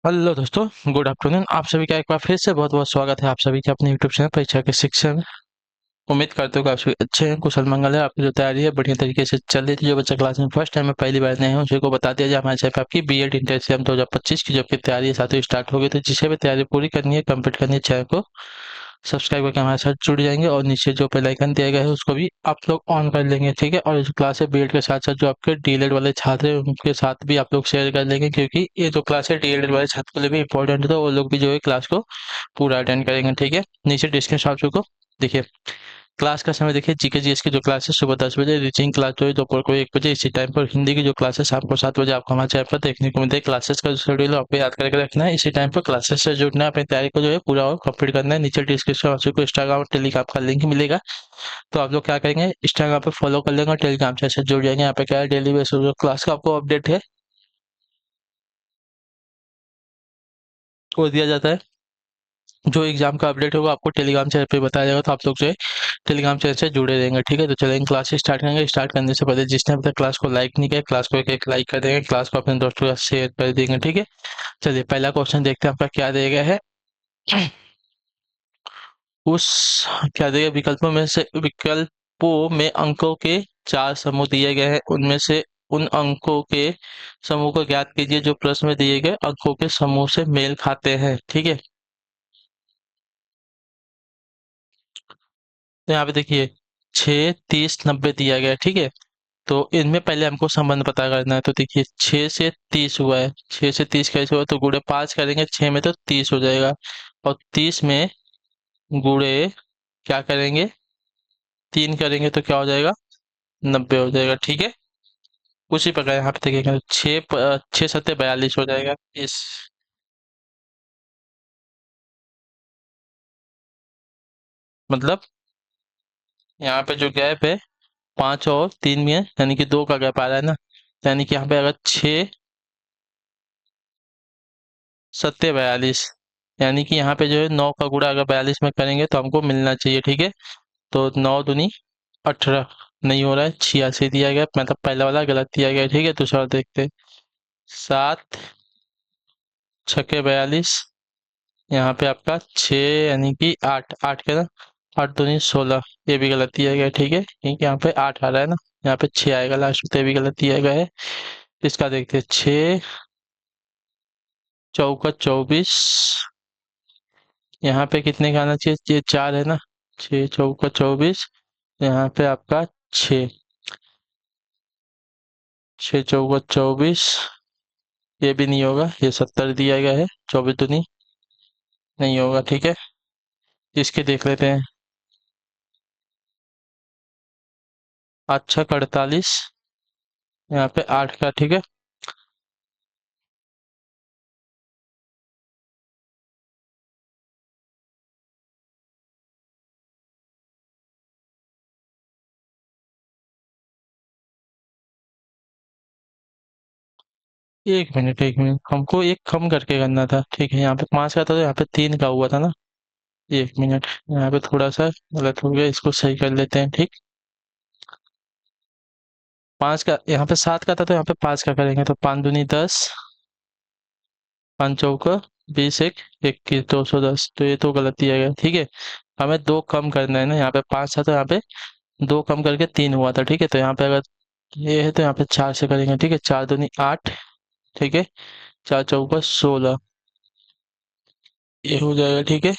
Hello दोस्तों, good afternoon. आप सभी का एक बार फिर से बहुत बहुत स्वागत है आप सभी के अपने यूट्यूब चैनल परीक्षा के शिक्षा में। उम्मीद करते हो कि आप सभी अच्छे हैं, कुशल मंगल है। आपकी जो तैयारी है बढ़िया तरीके से चल रही थी। जो बच्चा क्लास में फर्स्ट टाइम में पहली बार नए हैं उसी को बता दिया जाए, हमारे चैनल पे आपकी बीएड इंटर एग्जाम 2025 की जो आपकी तैयारी है साथ ही स्टार्ट हो गई। तो जिसे भी तैयारी पूरी करनी है, कंप्लीट करनी है, चैनल को सब्सक्राइब करके हमारे साथ जुड़ जाएंगे और नीचे जो बेल आइकन दिया गया है उसको भी आप लोग ऑन कर लेंगे, ठीक है। और जो क्लास है बीएड के साथ साथ जो आपके डीएलएड वाले छात्र हैं उनके साथ भी आप लोग शेयर कर लेंगे, क्योंकि ये जो क्लास है डीएलएड वाले छात्र के लिए भी इंपॉर्टेंट है, तो वो लोग भी जो है क्लास को पूरा अटेंड करेंगे, ठीक है। नीचे डिस्क्रिप्शन आप सबको देखिए, क्लास का समय देखिए। जीके जीएस की जो क्लास है सुबह 10 बजे, रीचिंग क्लास जो है दोपहर को 1 बजे इसी टाइम पर। हिंदी की जो क्लास है शाम को 7 बजे आपको हमारे चैनल पर देखने को मिलती है। क्लासेस का जो शेड्यूल है आपको याद करके रखना है, इसी टाइम पर क्लासेस से जुड़ना है, अपनी तैयारी को जो है पूरा और कंप्लीट करना है। नीचे डिस्क्रिप्शन में आपको इंस्टाग्राम और टेलीग्राम का लिंक मिलेगा, तो आप लोग क्या करेंगे, इंस्टाग्राम पे फॉलो कर लेंगे और टेलीग्राम चैनल से जुड़ जाएंगे। यहाँ पे क्या है, डेली बेसिस जो क्लास का आपको अपडेट है वो दिया जाता है। जो एग्जाम का अपडेट होगा आपको टेलीग्राम चैनल पे बताया जाएगा, तो आप लोग जो है टेलीग्राम चैनल से जुड़े रहेंगे, ठीक है। तो चलेंगे क्लास स्टार्ट करेंगे। स्टार्ट करने से पहले जिसने अभी तक क्लास को लाइक नहीं किया, क्लास को एक एक लाइक कर देंगे, क्लास को अपने दोस्तों के साथ शेयर कर देंगे, ठीक है। चलिए पहला क्वेश्चन देखते हैं आपका क्या दिया गया है। उस क्या दिया गया, विकल्पों में अंकों के 4 समूह दिए गए हैं, उनमें से उन अंकों के समूह को ज्ञात कीजिए जो प्रश्न में दिए गए अंकों के समूह से मेल खाते हैं, ठीक है। तो यहाँ पे देखिए 6, 30, 90 दिया गया है, ठीक है। तो इनमें पहले हमको संबंध पता करना है। तो देखिए 6 से 30 हुआ है, 6 से 30 कैसे हुआ, तो गुणे 5 करेंगे, 6 में तो 30 हो जाएगा, और 30 में गुणे क्या करेंगे, 3 करेंगे तो क्या हो जाएगा, 90 हो जाएगा, ठीक है। उसी प्रकार यहाँ पे देखिएगा 6 सत्ते 42 हो जाएगा। इस मतलब यहाँ पे जो गैप है 5 और 3 में है, यानी कि 2 का गैप आ रहा है ना। यानी कि यहाँ पे अगर 6 सत्ते 42, यानी कि यहाँ पे जो है 9 का गुणा अगर 42 में करेंगे तो हमको मिलना चाहिए, ठीक है। तो 9 दूनी 18 नहीं हो रहा है, 86 दिया गया, मतलब पहला वाला गलत दिया गया है, ठीक है। दूसरा देखते हैं, 7 छक्के 42, यहाँ पे आपका 6 यानी कि 8 8 के ना, 8 दूनी 16, ये भी गलत दिया गया है, ठीक है, क्योंकि यहाँ पे 8 आ रहा है ना, यहाँ पे 6 आएगा लास्ट में, तो ये भी गलत दिया गया है। इसका देखते हैं, 6 चौका 24, यहाँ पे कितने का आना चाहिए, ये 4 है ना, 6 चौका 24, यहाँ पे आपका 6, 6 चौका 24, ये भी नहीं होगा, ये 70 दिया गया है, 24 दूनी नहीं होगा, ठीक है। इसके देख लेते हैं, अच्छा 48, यहाँ पे 8 का, ठीक है। एक मिनट हमको एक कम करके करना था, ठीक है। यहाँ पे 5 का था तो यहाँ पे 3 का हुआ था ना। एक मिनट, यहाँ पे थोड़ा सा गलत हो गया, इसको सही कर लेते हैं, ठीक। 5 का, यहाँ पे 7 का था तो यहाँ पे 5 का करेंगे, तो 5 दूनी 10, 5 चौका 20, 21, 210, तो ये तो गलत दिया गया, ठीक है। हमें 2 कम करना है ना, यहाँ पे 5 था तो यहाँ पे 2 कम करके 3 हुआ था, ठीक है। तो यहाँ पे अगर ये है तो यहाँ पे 4 से करेंगे, ठीक है। 4 दूनी 8, ठीक है, 4 चौका 16, ये हो जाएगा, ठीक है।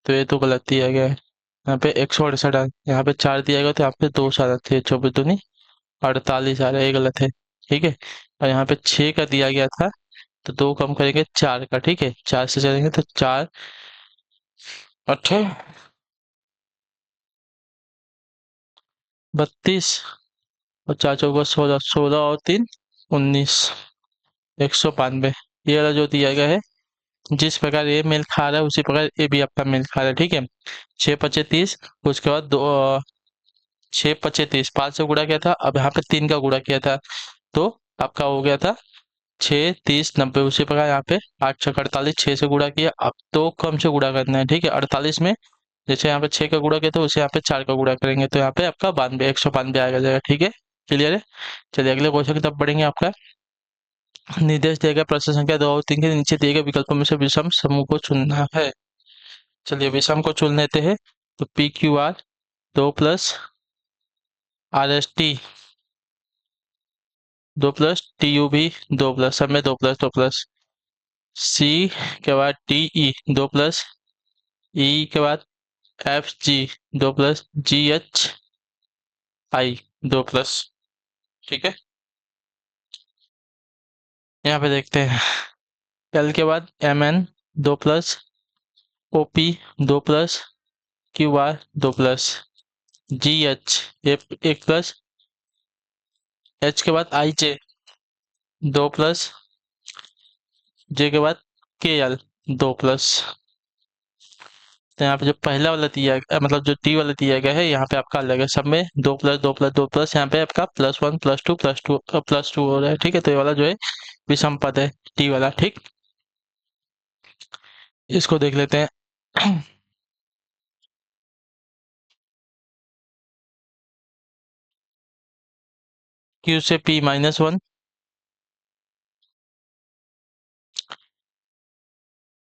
तो ये तो गलत दिया गया है, यहाँ पे 168 यहाँ पे 4 दिया गया तो यहाँ पे 2 आ रहा है, 24 दूनी 48 आ रहा है, ये गलत है, ठीक है। और यहाँ पे 6 का दिया गया था तो 2 कम करेंगे 4 का, ठीक है, 4 से चलेंगे तो 4 अट्ठे 32, और 4 चौका 16, 16 और 3 19, 192, ये वाला जो दिया गया है, जिस प्रकार ये मेल खा रहा है उसी प्रकार ये भी आपका मेल खा रहा है, ठीक है। 6 पचे 30, उसके बाद 6 पचे 30, 5 से गुणा किया था, अब यहाँ पे 3 का गुणा किया था, तो आपका हो गया था 6 30 90, उसी प्रकार यहाँ पे 8 छः 48, 6 से गुणा किया, अब तो कम से गुणा करना है, ठीक है। 48 में जैसे यहाँ पे 6 का गुणा किया था उसे यहाँ पे 4 का गुणा करेंगे, तो यहाँ पे आपका 92 192 आ जाएगा, ठीक है। क्लियर है। चलिए अगले क्वेश्चन की तरफ बढ़ेंगे आपका। निर्देश दिए गए प्रश्न संख्या 2 और 3 के नीचे दिए गए विकल्पों में से विषम समूह को चुनना है। चलिए विषम को चुन लेते हैं। तो P Q R 2 plus R S T 2 plus T U भी 2 प्लस, सब में 2 प्लस सी के बाद टी ई 2 प्लस ई के बाद F G 2 plus G H I 2 plus. ठीक है, यहाँ पे देखते हैं। एल के बाद M N 2 plus O P 2 plus Q R 2 plus G H 1 plus H के बाद आई जे 2 प्लस जे के बाद के एल 2 प्लस। तो यहाँ पे जो पहला वाला दिया मतलब जो टी वाला दिया गया है यहाँ पे आपका अलग है, सब में 2 प्लस 2 प्लस 2 प्लस, यहाँ पे आपका +1 +2 हो रहा है। ठीक है, तो ये वाला जो है विषम पद है टी वाला। ठीक, इसको देख लेते हैं। क्यू से पी -1,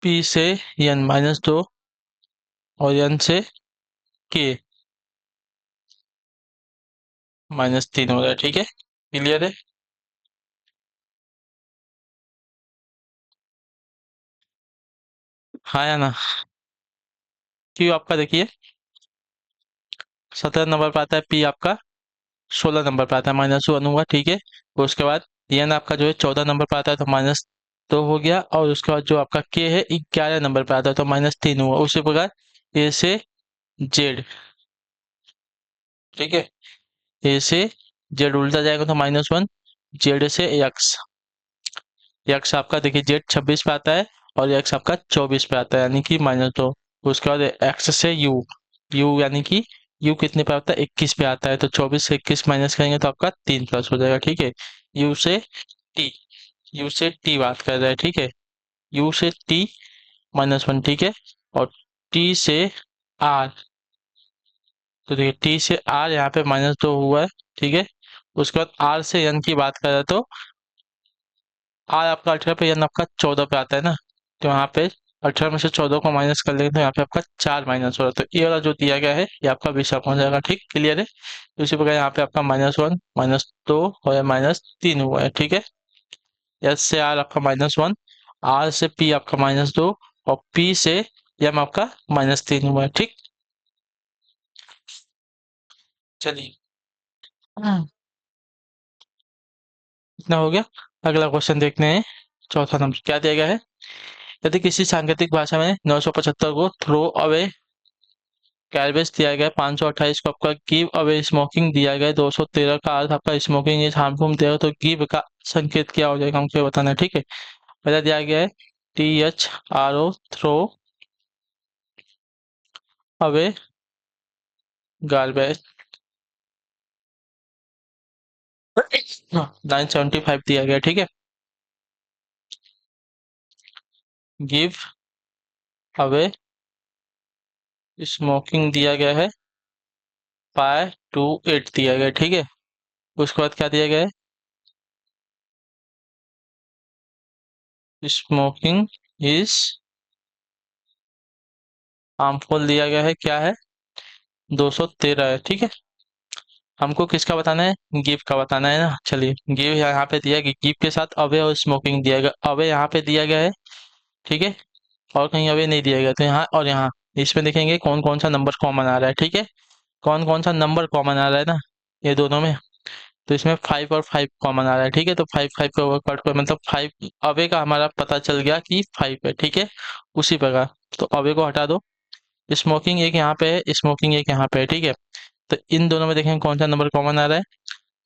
पी से एन -2 और एन से के -3 हो रहा है। ठीक है, क्लियर है। हाँ या ना। क्यू आपका देखिए 17 नंबर पर आता है, पी आपका 16 नंबर पर आता है, -1 हुआ। ठीक है, उसके बाद एन आपका जो है 14 नंबर पर आता है तो -2 हो गया, और उसके बाद जो आपका के है 11 नंबर पर आता है तो -3 हुआ। उसी प्रकार ए से जेड, ठीक है, ए से जेड उल्टा जाएगा तो -1, जेड से एक्स, एक्स आपका देखिए जेड 26 पे आता है और एक्स आपका 24 पे आता है यानी कि -2। उसके बाद एक्स से यू, यू यानी कि यू कितने पे आता है 21 पे आता है, तो 24 से 21 माइनस करेंगे तो आपका 3+ हो जाएगा। ठीक है, यू से टी, यू से टी बात कर रहा है। ठीक है, यू से टी -1। ठीक है, और टी से आर, तो देखिए टी से आर यहाँ पे -2 हुआ है। ठीक है, उसके बाद आर से एन की बात करें तो आर आपका 18 पे एन आपका 14 पे आता है ना, तो यहाँ पे 18 में से 14 को माइनस कर लेंगे तो यहाँ पे आपका 4 माइनस हो रहा है, तो ये वाला जो दिया गया है ये आपका विषम हो जाएगा। ठीक, क्लियर है। तो इसी प्रकार यहाँ पे आपका -1 -2 और -3 हुआ है। ठीक है, एस से आर आपका -1, आर से पी आपका -2 और पी से एम आपका -3 हुआ है। ठीक, चलिए इतना हो गया। अगला क्वेश्चन देखते हैं। चौथा नंबर क्या दिया गया है। यदि किसी सांकेतिक भाषा में 975 को थ्रो अवे कैरबेज दिया गया, 528 को आपका गिव अवे स्मोकिंग दिया गया, 213 का अर्थ आपका स्मोकिंग इज हार्मफुल दिया गया, तो गिव का संकेत क्या हो जाएगा हमको बताना है। ठीक है, पहला दिया गया है THRO थ्रो अवे गार्बेज, 975 दिया गया। ठीक है, गिव अवे स्मोकिंग दिया गया है 528 दिया गया। ठीक है, उसके बाद क्या दिया गया है, स्मोकिंग इज हार्मफुल दिया गया है, क्या है 213 है। ठीक है, हमको किसका बताना है, गिव का बताना है ना। चलिए गिव यहाँ पे दिया गया, गिव के साथ अवे और स्मोकिंग दिया गया, अवे यहाँ पे दिया गया है। ठीक है, और कहीं अवे नहीं दिया गया, तो यहाँ और यहाँ इसमें देखेंगे कौन कौन सा नंबर कॉमन आ रहा है। ठीक है, कौन कौन सा नंबर कॉमन आ रहा है ना ये दोनों में, तो इसमें 5 और 5 कॉमन आ रहा है। ठीक है, तो 5 5 को कट कर मतलब 5 अवे का हमारा पता चल गया कि 5 है। ठीक है, उसी प्रकार तो अवे को हटा दो, स्मोकिंग एक यहाँ पे है, स्मोकिंग एक यहाँ पे है। ठीक है, तो इन दोनों में देखेंगे कौन सा नंबर कॉमन आ रहा है,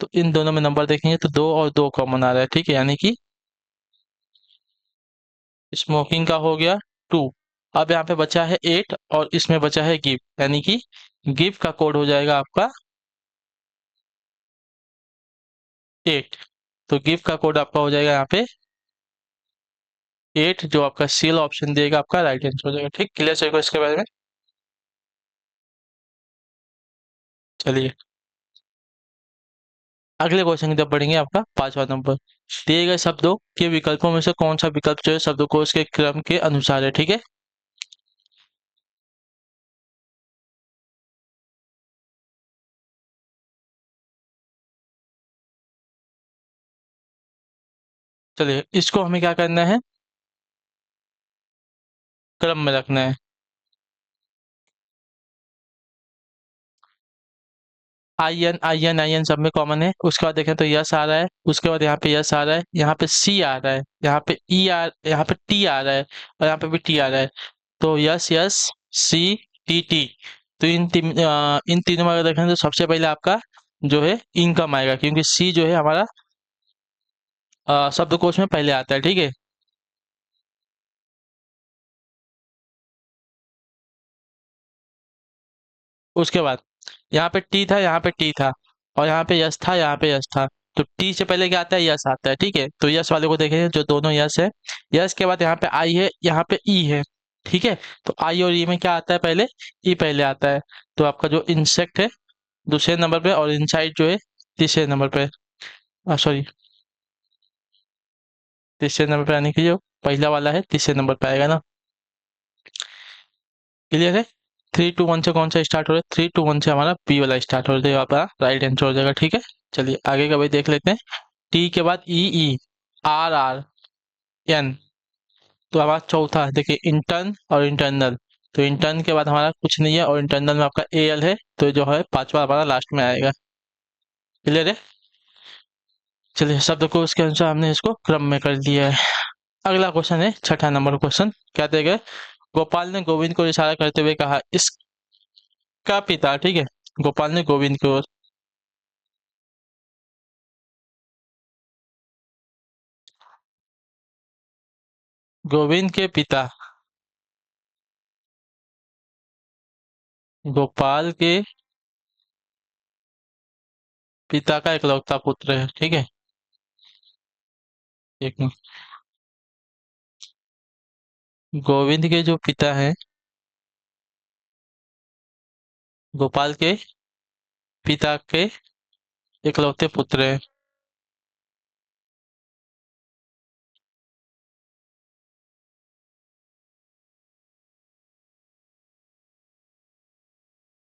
तो इन दोनों में नंबर देखेंगे तो 2 और 2 कॉमन आ रहा है। ठीक है, यानी कि स्मोकिंग का हो गया 2। अब यहाँ पे बचा है 8 और इसमें बचा है गिव, यानी कि गिव का कोड हो जाएगा आपका 8, तो गिव का कोड आपका हो जाएगा यहाँ पे 8, जो आपका सील ऑप्शन देगा आपका राइट आंसर हो जाएगा। ठीक, क्लियर सही को इसके बारे में। चलिए अगले क्वेश्चन की तरफ बढ़ेंगे, आपका 5वां नंबर। दिए गए शब्दों के विकल्पों में से कौन सा विकल्प जो है शब्दकोश के क्रम के अनुसार है। ठीक है, चलिए इसको हमें क्या करना है, क्रम में रखना है। आई एन सब में कॉमन है। उसके बाद देखें तो यस आ रहा है, उसके बाद यहाँ पे यस आ रहा है, यहाँ पे सी आ रहा है, यहाँ पे यहाँ पे टी आ रहा है, और यहाँ पे भी टी आ रहा है। तो यस यस, सी, टी टी। तो इन तीनों में अगर देखें तो सबसे पहले आपका जो है इनकम आएगा, क्योंकि सी जो है हमारा शब्दकोश में पहले आता है। ठीक है, उसके बाद यहाँ पे टी था, यहाँ पे टी था, और यहाँ पे यस था, यहाँ पे यस था। तो टी से पहले क्या आता है, यस आता है। ठीक है, तो यस वाले को देखेंगे जो दोनों यस है। यस के बाद यहाँ पे आई है, यहाँ पे ई है। ठीक है, तो आई और ई में क्या आता है, पहले ई पहले आता है। तो आपका जो इंसेक्ट है दूसरे नंबर पे, और इनसाइड जो है तीसरे नंबर पे, सॉरी तीसरे नंबर पे, आने की जो पहला वाला है तीसरे नंबर पे आएगा ना। क्लियर है। 3 2 1 से कौन सा स्टार्ट हो रहा है, 3 2 1 से हमारा बी वाला स्टार्ट हो जाएगा, आपका राइट आंसर हो जाएगा। ठीक है, चलिए आगे का भाई देख लेते हैं। टी के बाद ई ई, आर आर, एन। तो हमारा चौथा है, देखिए इंटर्न और इंटरनल। तो इंटर्न के बाद हमारा कुछ नहीं है, और इंटरनल में आपका ए एल है, तो जो है पांचवा हमारा लास्ट में आएगा। क्लियर है। चलिए शब्द को उसके अनुसार हमने इसको क्रम में कर दिया है। अगला क्वेश्चन है, छठा नंबर क्वेश्चन। कहते गए, गोपाल ने गोविंद को इशारा करते हुए कहा, इसका पिता। ठीक है, गोपाल ने गोविंद को, गोविंद के पिता, गोपाल के पिता का इकलौता पुत्र है। ठीक है, एक मिनट। गोविंद के जो पिता हैं, गोपाल के पिता के इकलौते पुत्र हैं।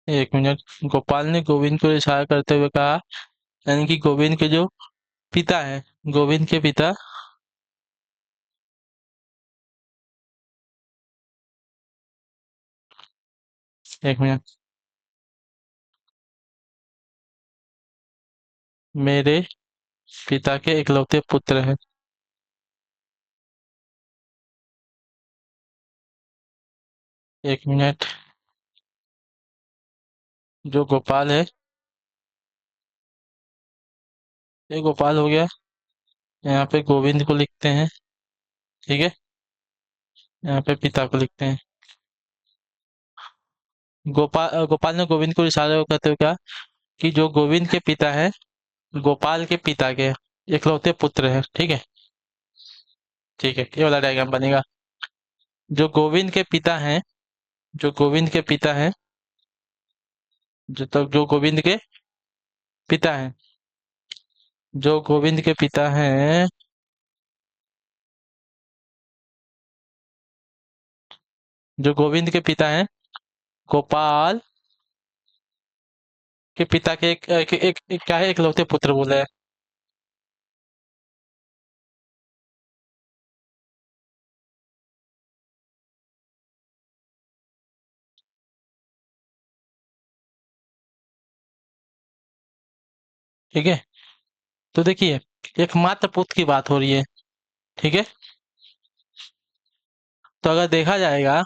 एक मिनट। गोपाल ने गोविंद को इशारा करते हुए कहा, यानी कि गोविंद के जो पिता हैं, गोविंद के पिता, एक मिनट, मेरे पिता के इकलौते पुत्र हैं। एक मिनट, जो गोपाल है, ये गोपाल हो गया। यहाँ पे गोविंद को लिखते हैं। ठीक है, यहाँ पे पिता को लिखते हैं। गोपाल ने गोविंद को इशारा करते हुए कहा कि जो गोविंद के पिता है, गोपाल के पिता के इकलौते पुत्र है। ठीक है, ठीक है, ये वाला डायग्राम बनेगा। जो गोविंद के पिता हैं, जो गोविंद के पिता हैं, जो गोविंद के पिता हैं, जो गोविंद के पिता हैं, जो गोविंद के पिता हैं, गोपाल के पिता के एक क्या है, इकलौते पुत्र बोला है। ठीक है, तो देखिए एकमात्र पुत्र की बात हो रही है। ठीक है, तो अगर देखा जाएगा,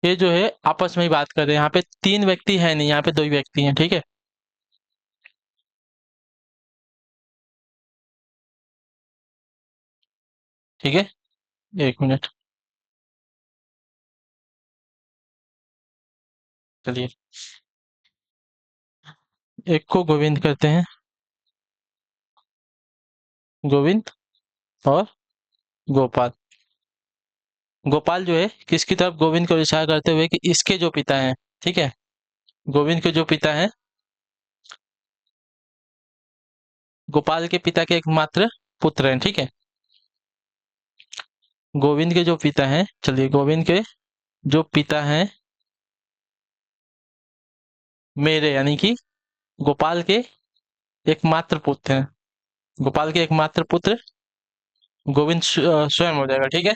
ये जो है आपस में ही बात कर रहे हैं। यहाँ पे तीन व्यक्ति है नहीं, यहाँ पे दो ही व्यक्ति हैं। ठीक है, ठीक है, एक मिनट, चलिए एक को गोविंद करते हैं, गोविंद और गोपाल। गोपाल जो है किसकी तरफ, गोविंद को इशारा करते हुए कि इसके जो पिता हैं। ठीक है, गोविंद के जो पिता हैं, गोपाल के पिता के एकमात्र पुत्र हैं, ठीक है। गोविंद के जो पिता हैं, चलिए गोविंद के जो पिता हैं मेरे, यानी कि गोपाल के एकमात्र पुत्र हैं। गोपाल के एकमात्र पुत्र गोविंद स्वयं हो जाएगा, ठीक है।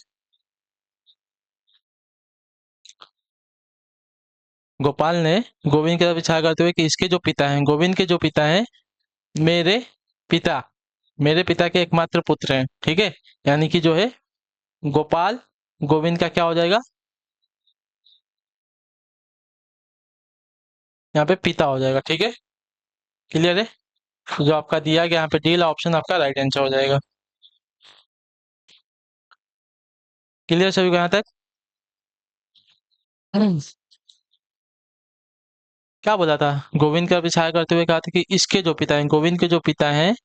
गोपाल ने गोविंद के साथ विचार करते हुए कि इसके जो पिता हैं, गोविंद के जो पिता हैं मेरे पिता मेरे पिता के एकमात्र पुत्र हैं, ठीक है। यानी कि जो है गोपाल गोविंद का क्या हो जाएगा, यहाँ पे पिता हो जाएगा, ठीक है। क्लियर है। जो आपका दिया गया यहाँ पे डी वाला ऑप्शन आपका राइट आंसर हो जाएगा। क्लियर सभी को यहाँ तक। क्या बोला था, गोविंद का विचार करते हुए कहा था कि इसके जो पिता हैं, गोविंद के जो पिता हैं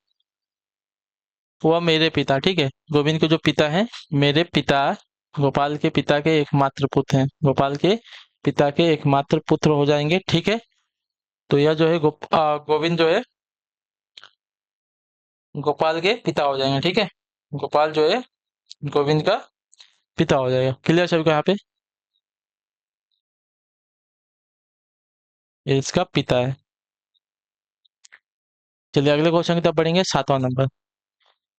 वह मेरे पिता, ठीक है। गोविंद के जो पिता हैं मेरे पिता गोपाल के पिता के एकमात्र पुत्र हैं, गोपाल के पिता के एकमात्र पुत्र हो जाएंगे, ठीक है। तो यह जो है गोविंद जो है गोपाल के पिता हो जाएंगे, ठीक है। गोपाल जो है गोविंद का पिता हो जाएगा। क्लियर सभी को यहाँ पे, ये इसका पिता है। चलिए अगले क्वेश्चन की तरफ बढ़ेंगे, 7वां नंबर।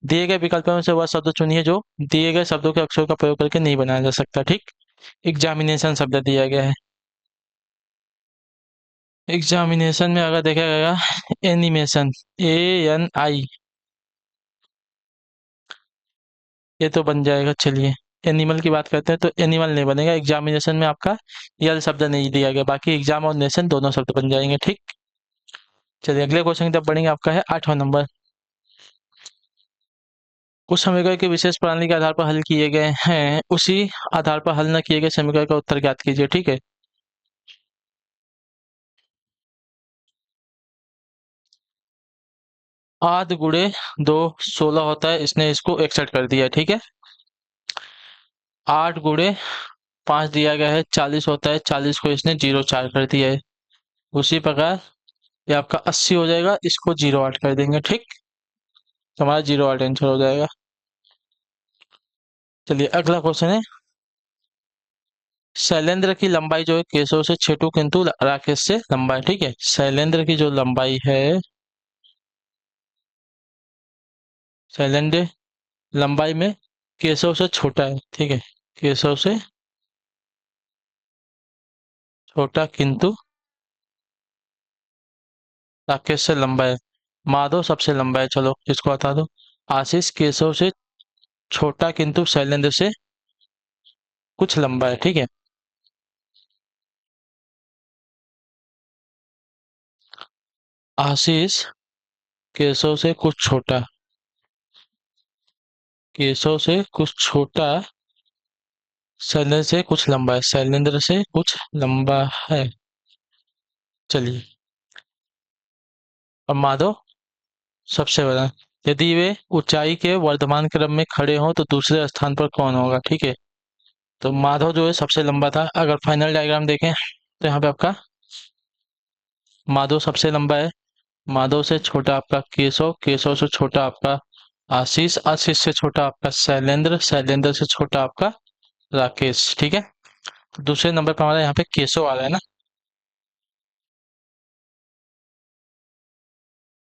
दिए गए विकल्पों में से वह शब्द चुनिए जो दिए गए शब्दों के अक्षरों का प्रयोग करके नहीं बनाया जा सकता, ठीक। एग्जामिनेशन शब्द दिया गया है। एग्जामिनेशन में अगर देखा गया एनिमेशन, ANI, ये तो बन जाएगा। चलिए एनिमल की बात करते हैं तो एनिमल नहीं बनेगा, एग्जामिनेशन में आपका यल शब्द नहीं दिया गया, बाकी एग्जाम और नेशन दोनों शब्द बन जाएंगे, ठीक। चलिए अगले क्वेश्चन की तरफ बढ़ेंगे, आपका है 8वां नंबर। कुछ समीकरण के विशेष प्रणाली के आधार पर हल किए गए हैं, उसी आधार पर हल न किए गए समीकरण का उत्तर ज्ञात कीजिए, ठीक है। 8 गुणे 2 16 होता है, इसने इसको 61 कर दिया, ठीक है। 8 गुणे 5 दिया गया है 40 होता है, 40 को इसने 0,4 कर दिया है। उसी प्रकार ये आपका 80 हो जाएगा, इसको 0,8 कर देंगे, ठीक। तो हमारा 0,8 आंसर हो जाएगा। चलिए अगला क्वेश्चन है, शैलेंद्र की लंबाई जो है केशव से 6 किंतु राकेश से लंबा है, ठीक है। शैलेंद्र की जो लंबाई है, शैलेंद्र लंबाई में केशव से छोटा है, ठीक है। केशव से छोटा किंतु राकेश से लंबा है। माधव सबसे लंबा है, चलो इसको हटा दो। आशीष केशव से छोटा किंतु शैलेंद्र से कुछ लंबा है, ठीक है। आशीष केशव से कुछ छोटा, केशव से कुछ छोटा, शैलेंद्र से कुछ लंबा है, शैलेंद्र से कुछ लंबा है। चलिए अब माधव सबसे बड़ा, यदि वे ऊंचाई के वर्धमान क्रम में खड़े हों तो दूसरे स्थान पर कौन होगा, ठीक है। तो माधव जो है सबसे लंबा था, अगर फाइनल डायग्राम देखें तो यहाँ पे आपका माधव सबसे लंबा है। माधव से छोटा आपका केशव, केशव से छोटा आपका आशीष, आशीष से छोटा आपका शैलेंद्र, शैलेंद्र से छोटा आपका राकेश, ठीक है। तो दूसरे नंबर पर हमारा यहाँ पे केशव आ रहा है ना।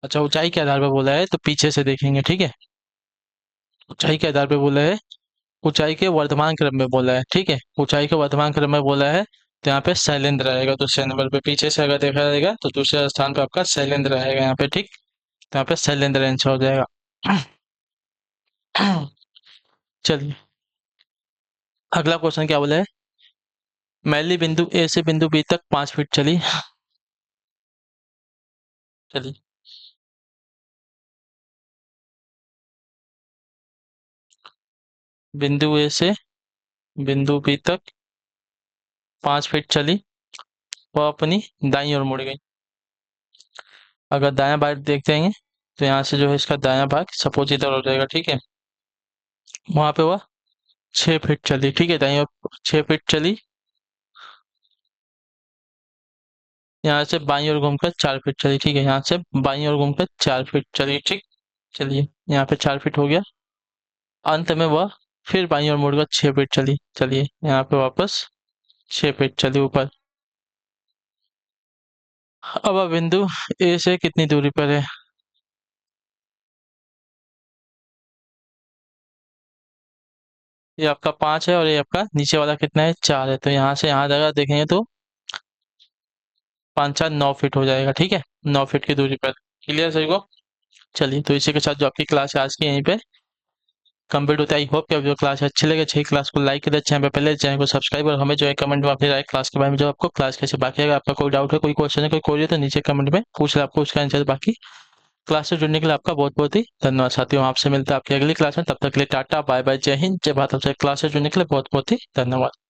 अच्छा ऊंचाई के आधार पर बोला है तो पीछे से देखेंगे, ठीक है। ऊंचाई के आधार पर बोला है, ऊंचाई के वर्धमान क्रम में बोला है, ठीक है। ऊंचाई के वर्धमान क्रम में बोला है तो यहाँ पे शैलेंद्र आएगा दूसरे नंबर पे। पीछे से अगर देखा जाएगा तो दूसरे स्थान पे आपका शैलेंद्र आएगा यहाँ पे, ठीक। तो यहाँ पे शैलेंद्र आंसर हो जाएगा। चलिए अगला क्वेश्चन क्या बोला है, मैली बिंदु ए से बिंदु बी तक 5 फीट चली। चलिए बिंदु ए से बिंदु बी तक 5 फीट चली, वह अपनी दाईं ओर मुड़ गई। अगर दायां भाग देख जाएंगे तो यहाँ से जो है इसका दायां भाग सपोज इधर हो जाएगा, ठीक है। वहां पे वह 6 फीट चली, ठीक है, दाईं ओर 6 फीट चली। यहाँ से बाईं ओर घूमकर 4 फीट चली, ठीक है। यहाँ से बाईं ओर घूमकर 4 फीट चली, ठीक। चलिए यहाँ पे 4 फीट हो गया। अंत में वह फिर बाईं ओर मुड़कर 6 फीट चली। चलिए यहाँ पे वापस 6 फीट चली ऊपर। अब वह बिंदु ए से कितनी दूरी पर है? ये आपका 5 है और ये आपका नीचे वाला कितना है? 4 है। तो यहाँ से यहाँ जगह देखेंगे तो 5 4 9 फीट हो जाएगा। ठीक है, 9 फीट की दूरी पर। क्लियर सही को? चलिए, तो इसी के साथ जो आपकी क्लास है आज की यहीं पे कंप्लीट होता है। आई होप कि आपको क्लास अच्छी लगे। अच्छी क्लास को लाइक करें, चैनल पे पहले चैनल को सब्सक्राइब और हमें जो है कमेंट में अपनी राय क्लास के बारे में जो आपको क्लास कैसे। बाकी अगर आपका कोई डाउट है, कोई क्वेश्चन है, कोई क्वेरी है तो नीचे कमेंट में पूछ ले, आपको उसका आंसर। बाकी क्लास से जुड़ने के लिए आपका बहुत बहुत ही धन्यवाद साथियों। आपसे मिलता है आपकी अगली क्लास में। तब तक के लिए टाटा बाय बाय, जय हिंद, जय भारत। आपसे क्लास से जुड़ने के लिए बहुत बहुत ही धन्यवाद।